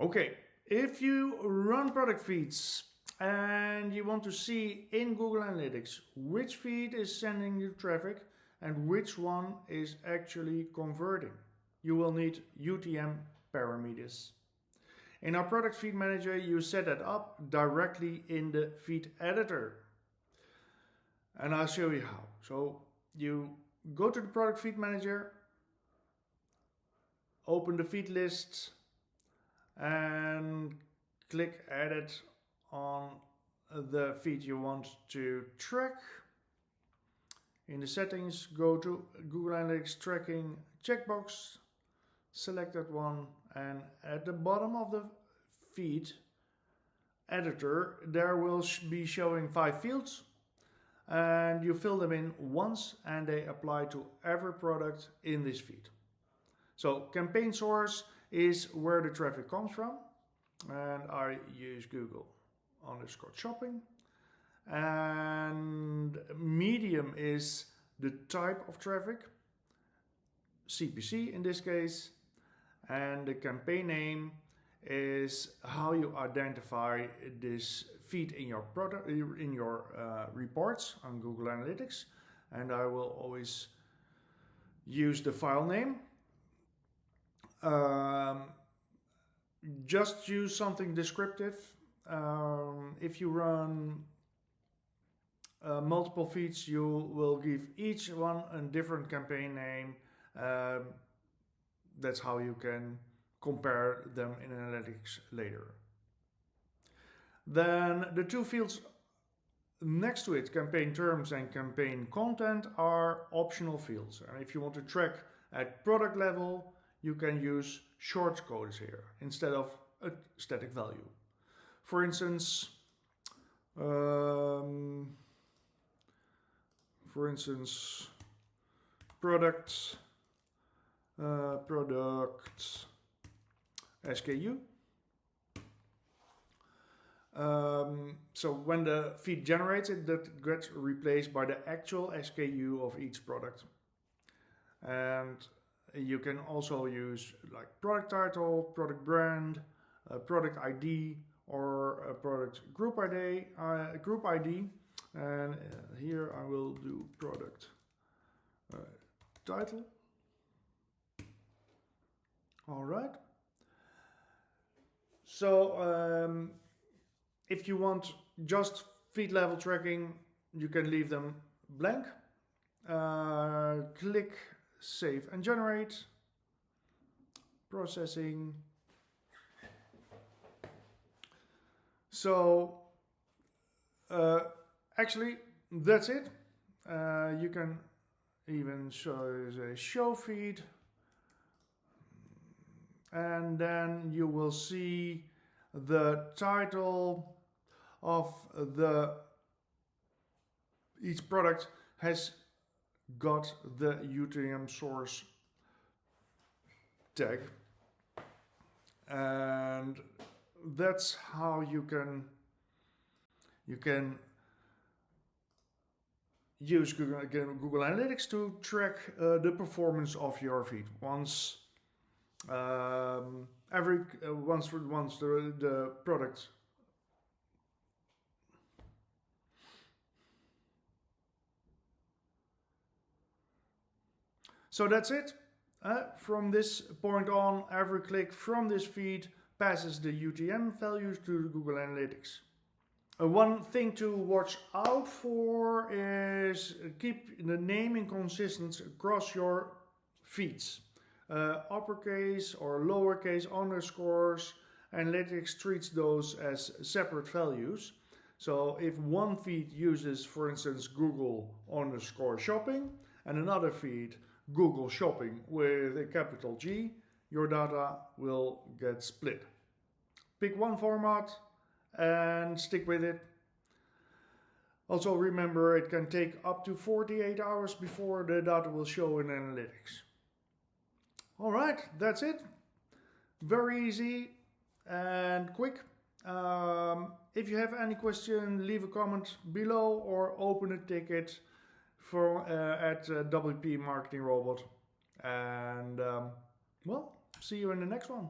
Okay, if you run product feeds and you want to see in Google Analytics which feed is sending you traffic and which one is actually converting, you will need UTM parameters. In our product feed manager, you set that up directly in the feed editor. And I'll show you how. So you go to the product feed manager, open the feed list, and click edit on the feed you want to track. In the settings, go to Google Analytics tracking checkbox, select that one, and at the bottom of the feed editor there will be showing 5 fields, and you fill them in once and they apply to every product in this feed. So campaign source is where the traffic comes from, and I use Google_shopping. And medium is the type of traffic, CPC in this case, and the campaign name is how you identify this feed in your product, in your reports on Google Analytics. And I will always use the file name. Just use something descriptive. If you run multiple feeds, you will give each one a different campaign name. That's how you can compare them in analytics later. Then the 2 fields next to it, campaign terms and campaign content, are optional fields. And if you want to track at product level, you can use shortcodes here instead of a static value. For instance, product SKU. So when the feed generates it, that gets replaced by the actual SKU of each product. And you can also use like product title, product brand, product ID, or a product group ID. And here I will do product title. All right. So if you want just feed level tracking, you can leave them blank. Click Save and Generate. Processing. So actually that's it. You can even show feed, and then you will see the title of each product has got the UTM source tag, and that's how you can use Google Analytics to track the performance of your feed once the product So that's it. From this point on, every click from this feed passes the UTM values to Google Analytics. One thing to watch out for is keep the naming consistent across your feeds. Uppercase or lowercase underscores, Analytics treats those as separate values. So if one feed uses, for instance, Google_shopping and another feed Google Shopping with a capital G, your data will get split. Pick one format and stick with it. Also remember, it can take up to 48 hours before the data will show in Analytics. Alright, that's it. Very easy and quick. If you have any question, leave a comment below or open a ticket at WP Marketing Robot. And well, see you in the next one.